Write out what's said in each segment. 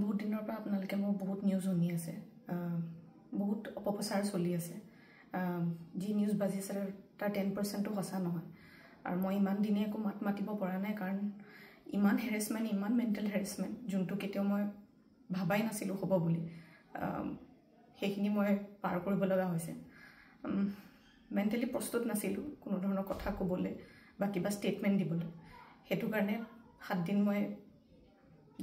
বহুত দিনৰ পৰা আপোনালোকে মোৰ বহুত নিউজ শুনি আছে বহুত অপপ্ৰচাৰ চলি আছে যি নিউজ বাজি আছে তাৰ 10%ও সঁচা নহয় আৰু মই ইমান দিনে একো মাত মাতিব পৰা নাই কাৰণ ইমান হেৰেছমেণ্ট ইমান মেণ্টেল হেৰেছমেণ্ট যোনটো কেতিয়াও মই ভাবাই নাছিলোঁ হ'ব বুলি সেইখিনি মই পাৰ কৰিব লগা হৈছে মেণ্টেলি প্ৰস্তুত নাছিলোঁ কোনো ধৰণৰ কথা ক'বলৈ বা কিবা ষ্টেটমেণ্ট দিবলৈ সেইটো কাৰণে 7 দিন মই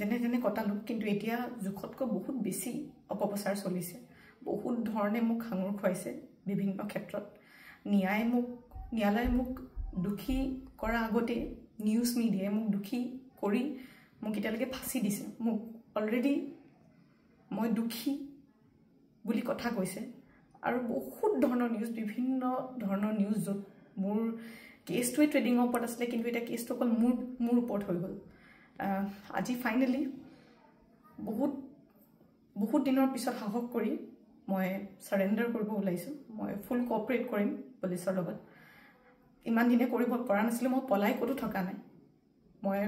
যেনে কটালোঁ কিন্তু এতিয়া জোখতকৈ বহুত বেছি অপপ্ৰচাৰ চলিছে বহুত ধৰণে মোক সাঙুৰ খুৱাইছে বিভিন্ন ক্ষেত্ৰত ন্যায়ালয়ে মোক দুখী কৰা আগতে নিউজ মিডিয়াই মোক দুখী কৰি মোক এতিয়ালৈকে ফাঁচি দিছে মোক অলৰেডি মই দুখী বুলি কথা কৈছে আৰু বহুত ধৰণৰ নিউজ বিভিন্ন ধৰণৰ নিউজ য'ত মোৰ কেছটোৱে ট্ৰেডিঙৰ ওপৰত আছিলে কিন্তু এতিয়া কেছটো অকল মোৰ ওপৰত হৈ গ'ল আজি ফাইনেলি বহুত দিনৰ পিছত সাহস কৰি মই সাৰেন্ডাৰ কৰিব ওলাইছোঁ মই ফুল কোঅপাৰেট কৰিম পুলিচৰ লগত ইমান দিনে কৰিব পৰা নাছিলোঁ মই পলাই ক'তো থকা নাই মই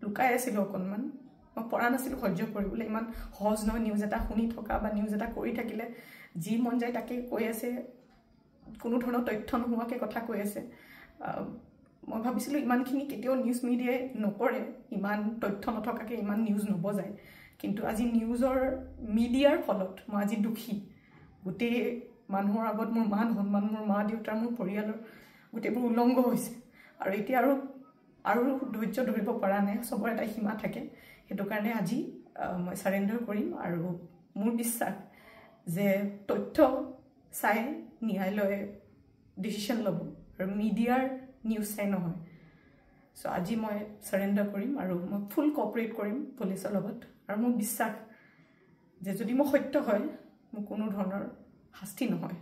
লুকাই আছিলোঁ অকণমান মই পৰা নাছিলোঁ সহ্য কৰিবলৈ ইমান সহজ নহয় নিউজ এটা শুনি থকা বা নিউজ এটা কৰি থাকিলে যি মন যায় তাকে কৈ আছে কোনো ধৰণৰ তথ্য নোহোৱাকৈ কথা কৈ আছে মই ভাবিছিলোঁ ইমানখিনি কেতিয়াও নিউজ মিডিয়াই নকৰে ইমান তথ্য নথকাকৈ ইমান নিউজ নবজায় কিন্তু আজি নিউজৰ মিডিয়াৰ ফলত মই আজি দুখী গোটেই মানুহৰ আগত মোৰ মান সন্মান মোৰ মা দেউতাৰ মোৰ পৰিয়ালৰ গোটেইবোৰ উলংঘ হৈছে আৰু এতিয়া আৰু ধৈৰ্য ধৰিব পৰা নাই চবৰে এটা সীমা থাকে সেইটো কাৰণে আজি মই সাৰেন্ডাৰ কৰিম আৰু মোৰ বিশ্বাস যে তথ্য চাই ন্যায়ালয়ে ডিচিশ্যন ল'ব আৰু মিডিয়াৰ নিউজ চাই নহয় সো আজি মই সাৰেন্ডাৰ কৰিম আৰু মই ফুল কোঅপাৰেট কৰিম পুলিচৰ লগত আৰু মোৰ বিশ্বাস যে যদি মই সত্য হয় মোৰ কোনো ধৰণৰ শাস্তি নহয়